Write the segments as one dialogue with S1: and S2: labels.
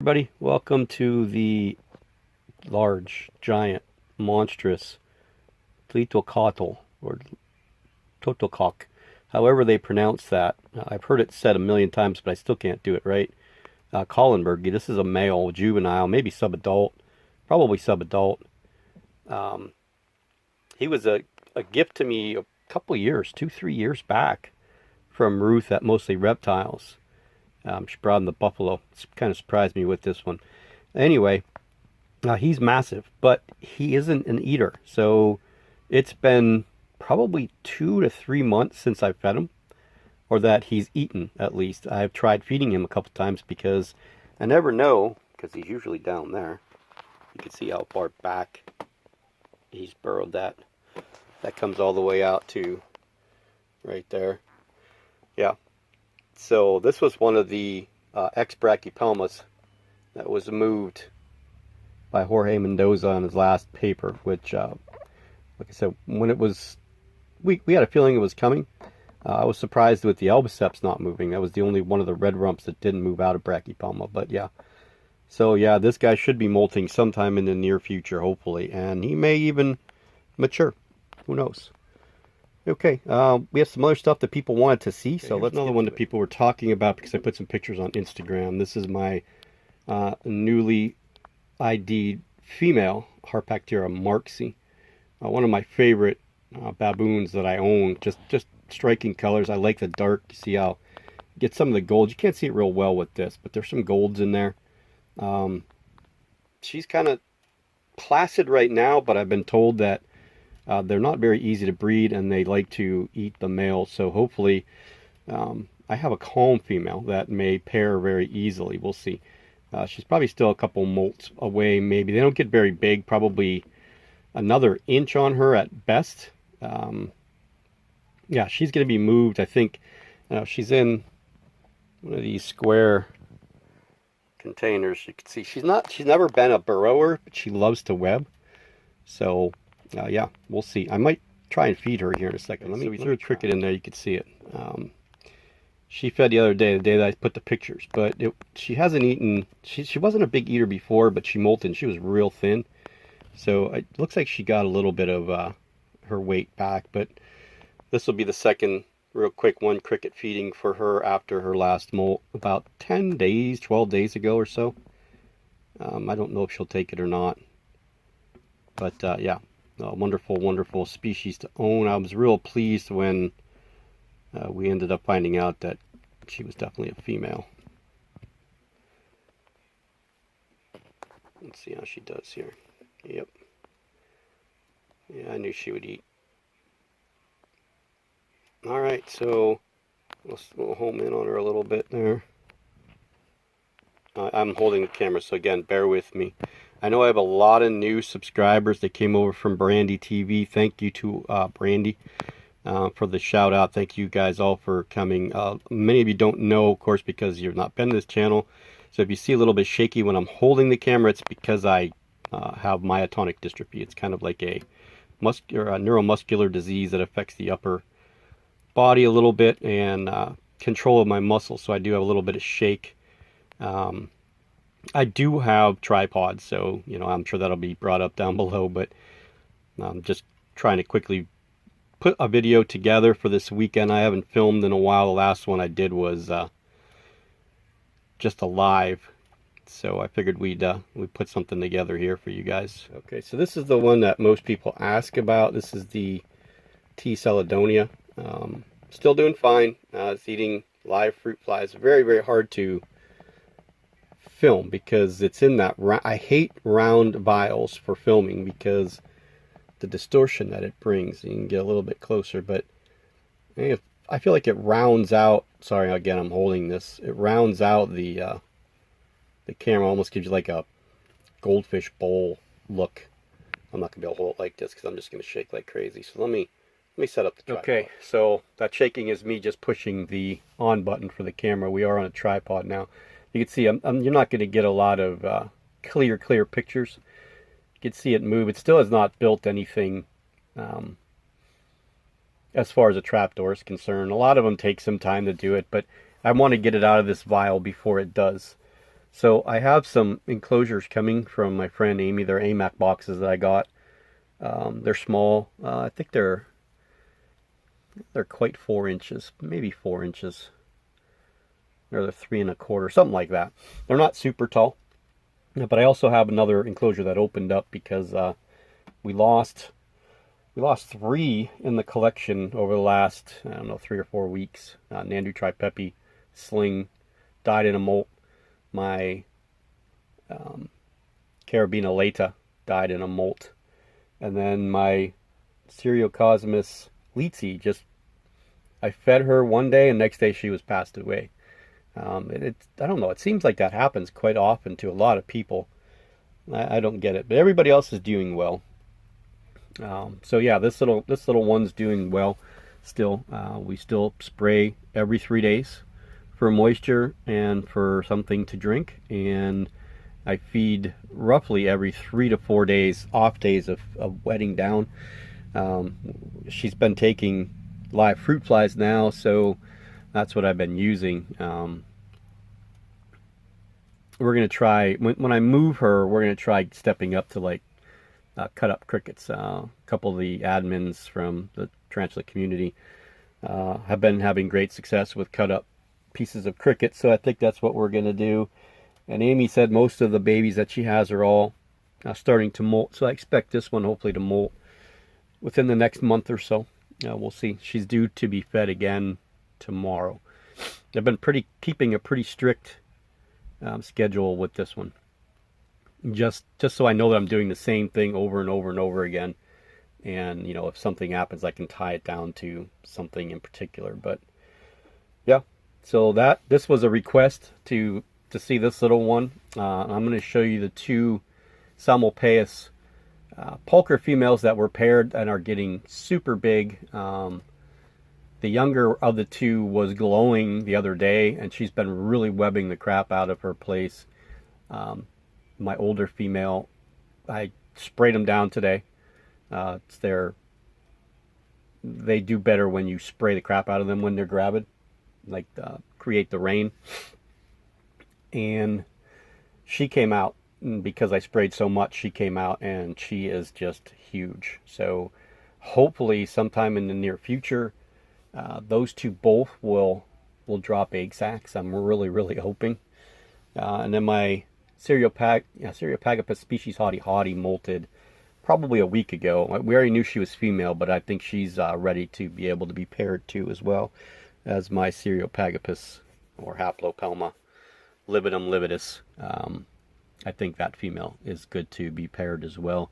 S1: Everybody, welcome to the large, giant, monstrous Tlitolcatl, or Totocock, however they pronounce that. I've heard it said a million times, but I still can't do it right. Collenberg, this is a male, juvenile, maybe subadult, probably subadult. Um, he was a gift to me a couple years, 2, 3 years back from Ruth at Mostly Reptiles. She brought him the buffalo. It's kind of surprised me with this one. Anyway, he's massive, but he isn't an eater. So it's been probably 2 to 3 months since I fed him, or that he's eaten at least. I've tried feeding him a couple times because I never know, because he's usually down there. You can see how far back he's burrowed that. That comes all the way out to right there. Yeah. So this was one of the ex-brachypelmas that was moved by Jorge Mendoza on his last paper, which, like I said, when it was, we had a feeling it was coming. I was surprised with the albiceps not moving. That was the only one of the red rumps that didn't move out of brachypelma, but yeah. So yeah, this guy should be molting sometime in the near future, hopefully, and he may even mature. Who knows? Okay, we have some other stuff that people wanted to see, so let's another one that people were talking about because I put some pictures on Instagram. This is my newly ID'd female Harpactira marxi, one of my favorite baboons that I own. Just striking colors. I like the dark. You see how you get some of the gold. You can't see it real well with this, but there's some golds in there. She's kind of placid right now, but I've been told that they're not very easy to breed, and they like to eat the male. So hopefully, I have a calm female that may pair very easily. We'll see. She's probably still a couple molts away, maybe. They don't get very big, probably another inch on her at best. Yeah, she's going to be moved. I think she's in one of these square containers. You can see she's never been a burrower, but she loves to web. So yeah, we'll see. I might try and feed her here in a second. We threw a cricket in there. You can see it. She fed the other day, the day that I put the pictures, but she hasn't eaten. She wasn't a big eater before, but she molted and she was real thin. So it looks like she got a little bit of her weight back, but this will be the second real quick one cricket feeding for her after her last molt about 10 days, 12 days ago or so. I don't know if she'll take it or not, but yeah. A wonderful, wonderful species to own. I was real pleased when we ended up finding out that she was definitely a female. Let's see how she does here. Yep. Yeah, I knew she would eat. Alright, so we'll home in on her a little bit there. I'm holding the camera, so again, bear with me. I know I have a lot of new subscribers that came over from Brandy TV. Thank you to Brandy for the shout out. Thank you guys all for coming. Many of you don't know, of course, because you've not been to this channel. So if you see a little bit shaky when I'm holding the camera, it's because I have myotonic dystrophy. It's kind of like a neuromuscular disease that affects the upper body a little bit and control of my muscles. So I do have a little bit of shake. I do have tripods, so I'm sure that'll be brought up down below, but I'm just trying to quickly put a video together for this weekend. I haven't filmed in a while. The last one I did was just a live, so I figured we'd put something together here for you guys. Okay, so this is the one that most people ask about. This is the T. seladonia. Still doing fine. It's eating live fruit flies. Very, very hard to film because it's in that I hate round vials for filming because the distortion that it brings. You can get a little bit closer, but I feel like it rounds out. Sorry, again, I'm holding this. It rounds out the camera. Almost gives you like a goldfish bowl look. I'm not gonna be able to hold it like this because I'm just gonna shake like crazy. So let me set up the tripod. Okay, so that shaking is me just pushing the on button for the camera. We are on a tripod now. You can see you're not going to get a lot of clear pictures. You can see it move. It still has not built anything as far as a trapdoor is concerned. A lot of them take some time to do it, but I want to get it out of this vial before it does. So I have some enclosures coming from my friend Amy. They're AMAC boxes that I got. They're small. I think they're quite 4 inches, maybe 4 inches, or they're 3 1/4, something like that. They're not super tall. But I also have another enclosure that opened up because we lost three in the collection over the last, I don't know, 3 or 4 weeks. Nandu tripepi sling died in a molt. My Carabina lata died in a molt. And then my Seriocosmus Litsi, just, I fed her one day and next day she was passed away. I don't know, it seems like that happens quite often to a lot of people. I don't get it, but everybody else is doing well. So yeah, this little one's doing well still. We still spray every 3 days for moisture and for something to drink, and I feed roughly every 3 to 4 days, off days of wetting down. She's been taking live fruit flies now, so that's what I've been using. We're gonna try, when I move her, we're gonna try stepping up to like cut up crickets. A couple of the admins from the tarantula community have been having great success with cut up pieces of cricket, so I think that's what we're gonna do. And Amy said most of the babies that she has are all starting to molt, so I expect this one hopefully to molt within the next month or so. We'll see. She's due to be fed again tomorrow. I've been keeping a pretty strict schedule with this one, just so I know that I'm doing the same thing over and over and over again, and you know, if something happens I can tie it down to something in particular. But yeah, so this was a request to see this little one. I'm going to show you the two Samopaeus Pulcher females that were paired and are getting super big. The younger of the two was glowing the other day, and she's been really webbing the crap out of her place. My older female, I sprayed them down today. They do better when you spray the crap out of them when they're gravid, like create the rain. And she came out, because I sprayed so much, she came out and she is just huge. So hopefully sometime in the near future, those two both will drop egg sacs. I'm really hoping. And then my Seriopagapus species Hottie molted probably a week ago. We already knew she was female, but I think she's ready to be able to be paired too, as well as my Seriopagapus, or Haplopelma libidum lividus. I think that female is good to be paired as well.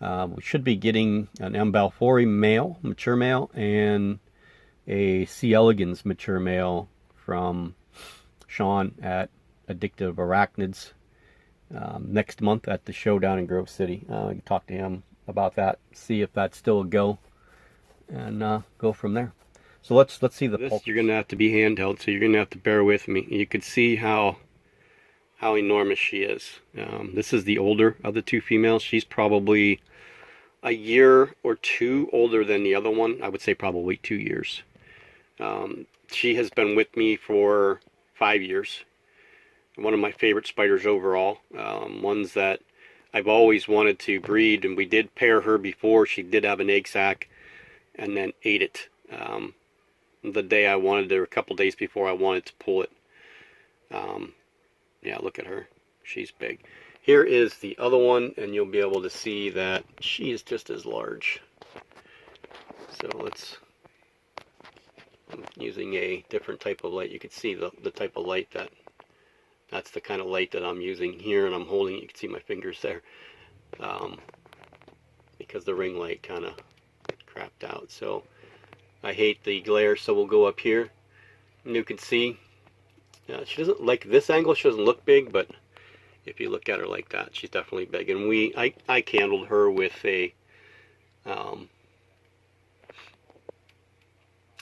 S1: We should be getting an M. balfouri male, mature male, and a C. elegans mature male from Sean at Addictive Arachnids next month at the show down in Grove City. You can talk to him about that, see if that's still a go, and go from there. So let's see the pulp. You're gonna have to be handheld, so you're gonna have to bear with me. You can see how enormous she is. This is the older of the two females. She's probably a year or two older than the other one. I would say probably 2 years. She has been with me for 5 years. One of my favorite spiders overall. Ones that I've always wanted to breed, and we did pair her before. She did have an egg sac and then ate it. The day I wanted her, a couple days before I wanted to pull it. Yeah, look at her. She's big. Here is the other one, and you'll be able to see that she is just as large. So I'm using a different type of light. You can see the type of light that's the kind of light that I'm using here, and I'm holding, you can see my fingers there, because the ring light kind of crapped out. So I hate the glare, so we'll go up here, and you can see she doesn't, like this angle, she doesn't look big, but if you look at her like that, she's definitely big. And I candled her with a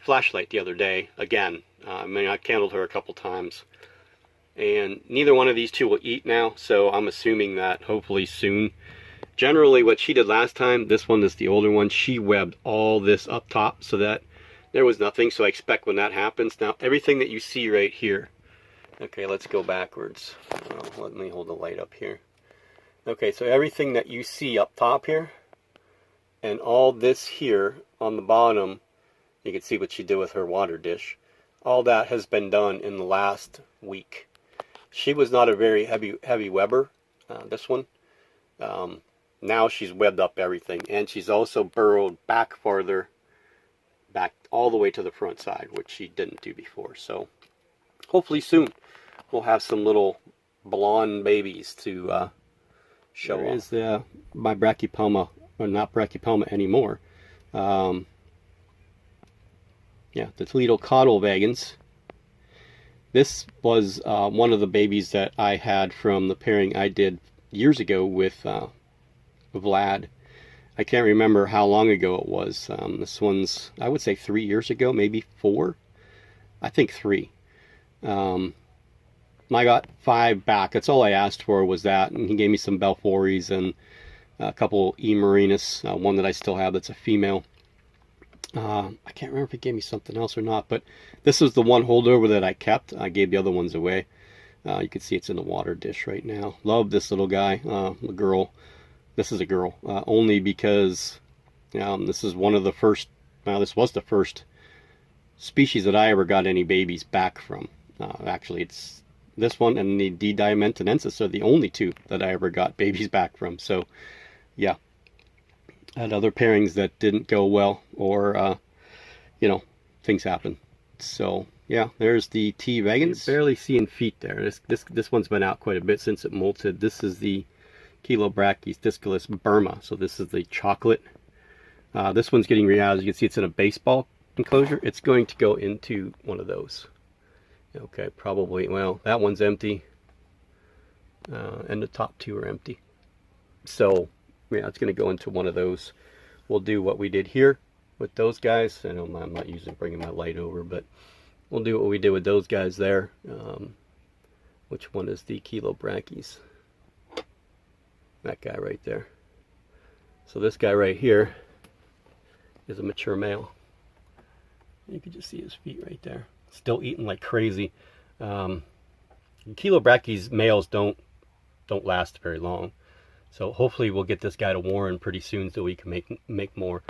S1: flashlight the other day. Again, I candled her a couple times, and neither one of these two will eat now, so I'm assuming that hopefully soon. Generally what she did last time, this one is the older one, she webbed all this up top so that there was nothing. So I expect when that happens, now everything that you see right here, Okay, let's go backwards. Let me hold the light up here. Okay, so everything that you see up top here, and all this here on the bottom, you can see what she did with her water dish. All that has been done in the last week. She was not a very heavy webber, this one. Now she's webbed up everything, and she's also burrowed back farther, back all the way to the front side, which she didn't do before. So hopefully soon we'll have some little blonde babies to show off. There is my brachypelma, or not brachypelma anymore. Yeah, the Toledo caudal vagans. This was one of the babies that I had from the pairing I did years ago with Vlad. I can't remember how long ago it was. This one's, I would say 3 years ago, maybe 4. I think 3. I got 5 back. That's all I asked for was that, and he gave me some Belfories and a couple E. Marinus, one that I still have that's a female. I can't remember if he gave me something else or not, but this is the one holdover that I kept. I gave the other ones away. You can see it's in the water dish right now. Love this little guy, a girl. This is a girl, only because this is one of the first, this was the first species that I ever got any babies back from. Actually, it's this one and the D. diamantinensis are the only 2 that I ever got babies back from. So, yeah. I had other pairings that didn't go well, or, you know, things happen. So, yeah, there's the T. vagans. You're barely seeing feet there. This one's been out quite a bit since it molted. This is the Chilobrachys discalus Burma. So this is the chocolate. This one's getting rehoused. You can see it's in a baseball enclosure. It's going to go into one of those. Okay, probably, well, that one's empty. And the top 2 are empty. So, yeah, it's going to go into one of those. We'll do what we did here with those guys. I know I'm not bringing my light over, but we'll do what we did with those guys there. Which one is the Chilobrachys? That guy right there. So this guy right here is a mature male. You can just see his feet right there. Still eating like crazy. Chilobrachys males don't last very long. So hopefully we'll get this guy to Warren pretty soon so we can make more.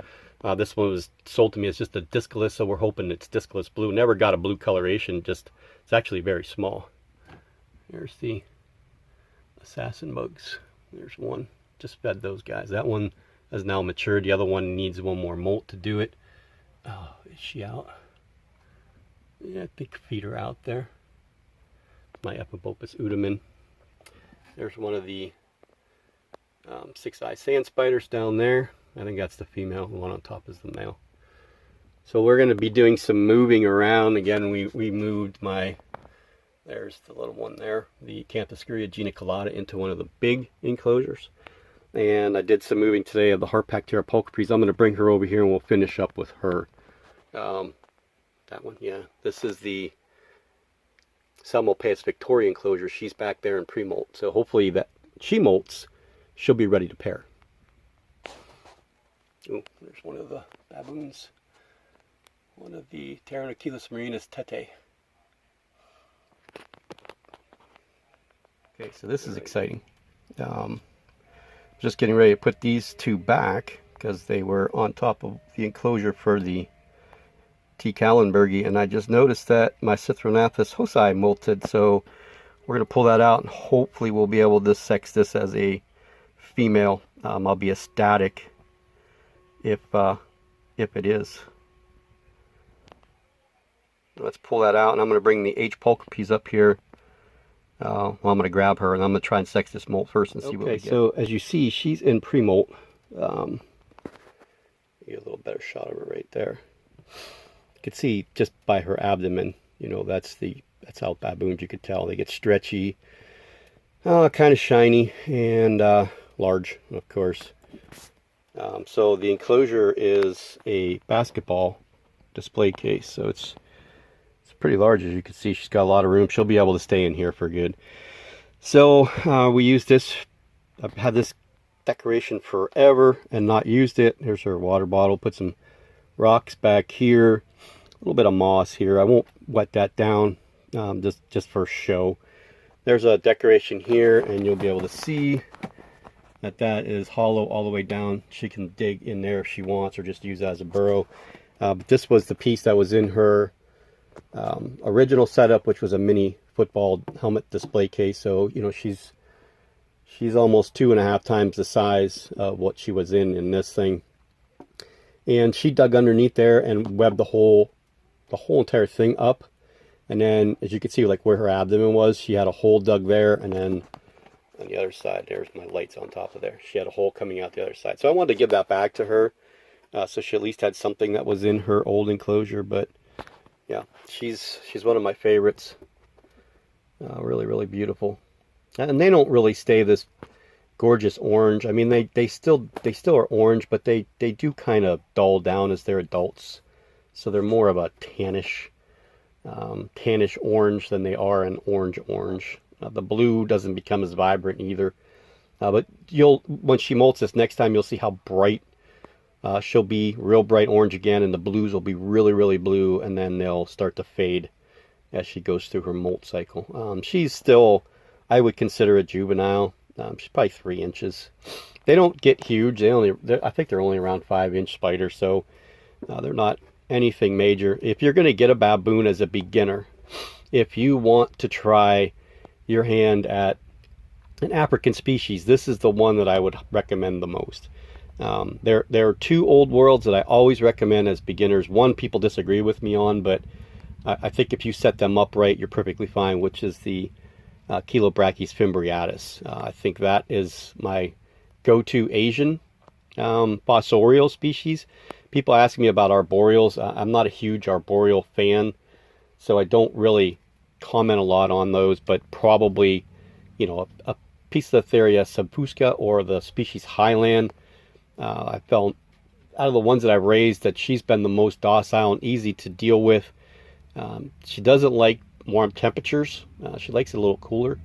S1: This one was sold to me as just a discalus, so we're hoping it's discalus blue. Never got a blue coloration, just it's actually very small. There's the assassin mugs. There's one. Just fed those guys. That one has now matured. The other one needs one more molt to do it. Oh, is she out? Yeah, I think feet are out there. My Epibopus udamen. There's one of the 6-eye sand spiders down there. I think that's the female. The one on top is the male. So we're going to be doing some moving around. Again, we moved there's the little one there, the Canthoscuria geniculata, into one of the big enclosures. And I did some moving today of the Harpactira pulchripes. I'm going to bring her over here and we'll finish up with her. That one, yeah. This is the Salmopaeus victoria enclosure. She's back there in pre-molt. So hopefully that she molts, she'll be ready to pair. Oh, there's one of the baboons. One of the Tarantula marinus tete. Okay, so this is exciting. Just getting ready to put these 2 back because they were on top of the enclosure for the T. Callenbergi, and I just noticed that my Cithronathus hosi molted, so we're going to pull that out and hopefully we'll be able to sex this as a female. I'll be ecstatic if it is. Let's pull that out, and I'm going to bring the H. pulchripes up here. Well, I'm going to grab her, and I'm going to try and sex this molt first and see what we get. So as you see, she's in pre-molt. Get a little better shot of her right there. You can see just by her abdomen, you know, that's how baboons, you could tell. They get stretchy, kind of shiny, and large, of course. So the enclosure is a basketball display case, so it's pretty large. As you can see, she's got a lot of room. She'll be able to stay in here for good. So we use this. I've had this decoration forever and not used it. Here's her water bottle. Put some rocks back here, a little bit of moss here. I won't wet that down just for show. There's a decoration here, and you'll be able to see that that is hollow all the way down. She can dig in there if she wants, or just use that as a burrow. But this was the piece that was in her original setup, which was a mini football helmet display case. So, you know, she's almost 2.5 times the size of what she was in this thing. And she dug underneath there and webbed the whole entire thing up. And then, as you can see, like where her abdomen was, she had a hole dug there, and then on the other side, there's my lights on top of there. She had a hole coming out the other side. So I wanted to give that back to her, so she at least had something that was in her old enclosure. But yeah, she's one of my favorites. Really, really beautiful. And they don't really stay this gorgeous orange. I mean, they still are orange, but they do kind of dull down as they're adults. So they're more of a tannish orange than they are an orange. The blue doesn't become as vibrant either. But when she molts this next time, you'll see how bright she'll be. Real bright orange again, and the blues will be really, really blue, and then they'll start to fade as she goes through her molt cycle. She's still, I would consider a juvenile. She's probably 3 inches. They don't get huge. I think they're only around 5-inch spiders, so they're not anything major. If you're going to get a baboon as a beginner, if you want to try your hand at an African species, this is the one that I would recommend the most. There are 2 old worlds that I always recommend as beginners. One people disagree with me on, but I think if you set them up right, you're perfectly fine, which is the Chilobrachys fimbriatus. I think that is my go-to Asian fossorial species. People ask me about arboreals. I'm not a huge arboreal fan, so I don't really comment a lot on those, but probably, you know, a Piscithera subfusca or the species Highland. I felt out of the ones that I've raised that she's been the most docile and easy to deal with. She doesn't like warm temperatures. She likes it a little cooler.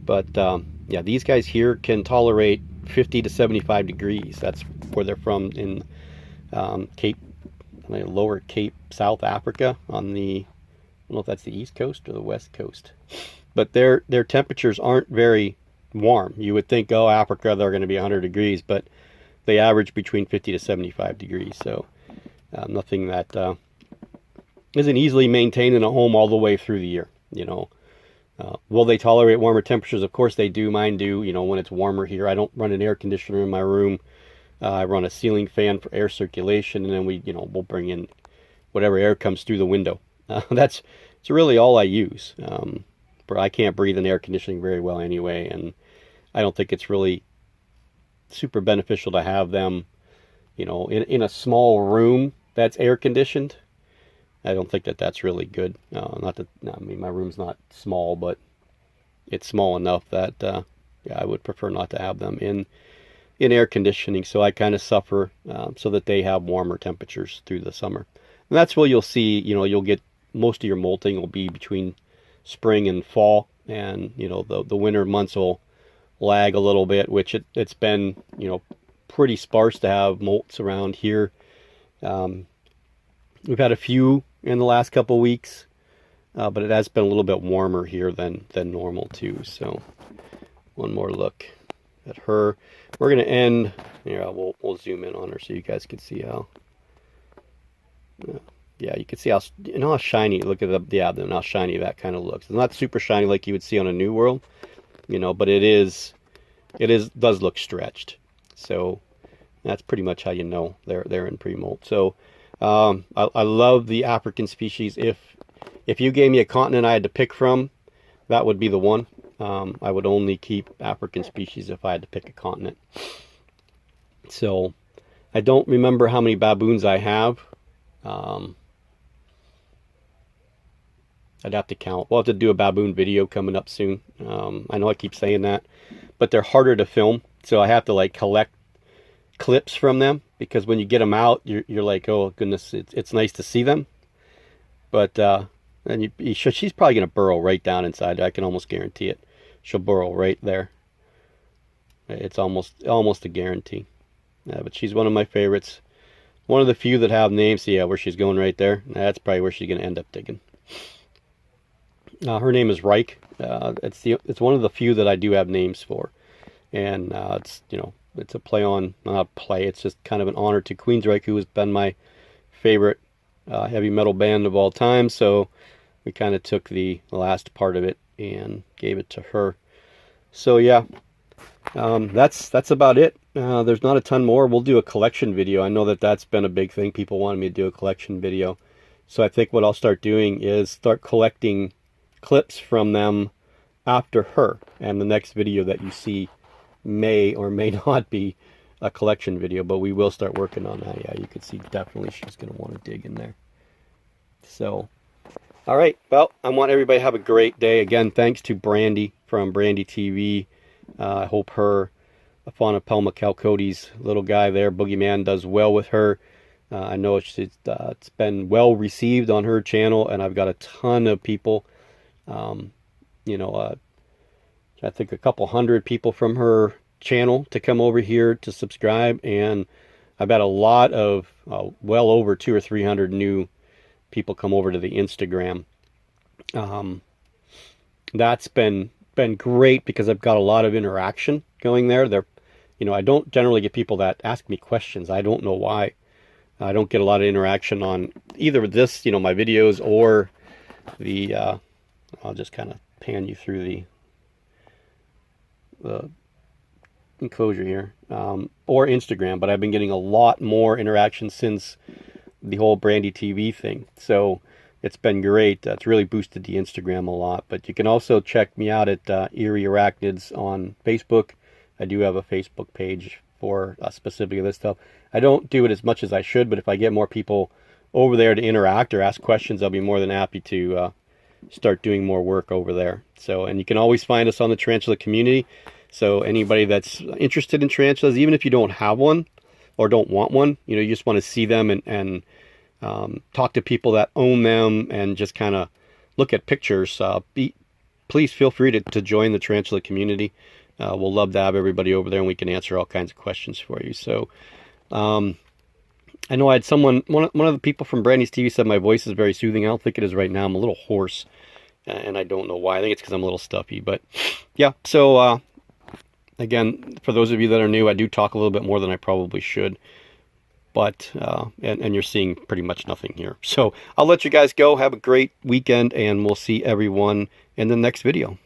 S1: But yeah, these guys here can tolerate 50 to 75 degrees. That's where they're from in Lower Cape, South Africa, on the, I don't know if that's the East Coast or the West Coast. But their temperatures aren't very warm. You would think, oh, Africa, they're going to be 100 degrees, but they average between 50 to 75 degrees. So nothing that isn't easily maintained in a home all the way through the year. You know, will they tolerate warmer temperatures? Of course they do. Mine do. You know, when it's warmer here, I don't run an air conditioner in my room. I run a ceiling fan for air circulation, and then we'll bring in whatever air comes through the window. It's really all I use. But I can't breathe in air conditioning very well anyway, and I don't think it's really super beneficial to have them, you know, in a small room that's air conditioned. I don't think that that's really good. I mean, my room's not small, but it's small enough that yeah, I would prefer not to have them in air conditioning. So I kind of suffer so that they have warmer temperatures through the summer. And that's where you'll see, you know, you'll get most of your molting will be between spring and fall, and you know the winter months will lag a little bit, which it's been, you know, pretty sparse to have molts around here. We've had a few in the last couple weeks, but it has been a little bit warmer here than normal too. So one more look at her. We're gonna end here. We'll zoom in on her so you guys can see how. Yeah, you can see how, you know, how shiny. Look at the abdomen, how shiny that kind of looks. It's not super shiny like you would see on a New World, you know, but it does look stretched. So that's pretty much how you know they're in pre-molt. So I love the African species. If you gave me a continent I had to pick from, that would be the one. I would only keep African species if I had to pick a continent. So I don't remember how many baboons I have. I'd have to count. We'll have to do a baboon video coming up soon. I know I keep saying that, but they're harder to film, so I have to like collect clips from them, because when you get them out, you're like, oh goodness, it's nice to see them, but and she's probably gonna burrow right down inside. I can almost guarantee it. She'll burrow right there. It's almost a guarantee. But she's one of my favorites. One of the few that have names. So yeah, where she's going right there. That's probably where she's gonna end up digging. Her name is Reich. It's one of the few that I do have names for, and it's it's a play on, not a play. It's just kind of an honor to Queensryche, who has been my favorite heavy metal band of all time. So we kind of took the last part of it and gave it to her. So yeah, that's about it. There's not a ton more. We'll do a collection video. I know that that's been a big thing. People wanted me to do a collection video. So I think what I'll start doing is start collecting clips from them after her. And the next video that you see may or may not be a collection video, but we will start working on that. Yeah, you can see definitely she's going to want to dig in there. So, all right. Well, I want everybody to have a great day. Again, thanks to Brandy from Brandy TV. I hope her, Fauna Pelma Calcody's little guy there, Boogeyman, does well with her. I know it's been well received on her channel, and I've got a ton of people, I think a couple hundred people from her channel to come over here to subscribe, and I've had a lot of, well over 200 or 300 new people come over to the Instagram. That's been great because I've got a lot of interaction going there. I don't generally get people that ask me questions. I don't know why. I don't get a lot of interaction on either this, my videos, or the, I'll just kind of pan you through the enclosure here, or Instagram, but I've been getting a lot more interaction since the whole Brandy TV thing. So it's been great. It's really boosted the Instagram a lot. But you can also check me out at Eerie Arachnids on Facebook. I do have a Facebook page for specifically this stuff. I don't do it as much as I should, but if I get more people over there to interact or ask questions, I'll be more than happy to start doing more work over there. So, and you can always find us on the Tarantula community. So anybody that's interested in tarantulas, even if you don't have one or don't want one, you just want to see them and talk to people that own them and just kind of look at pictures, please feel free to join the Tarantula community. We'll love to have everybody over there, and we can answer all kinds of questions for you. So I know I had one of the people from Brandy's TV said my voice is very soothing. I don't think it is right now. I'm a little hoarse, and I don't know why. I think it's because I'm a little stuffy. But yeah, so again, for those of you that are new, I do talk a little bit more than I probably should. But, and you're seeing pretty much nothing here. So I'll let you guys go. Have a great weekend, and we'll see everyone in the next video.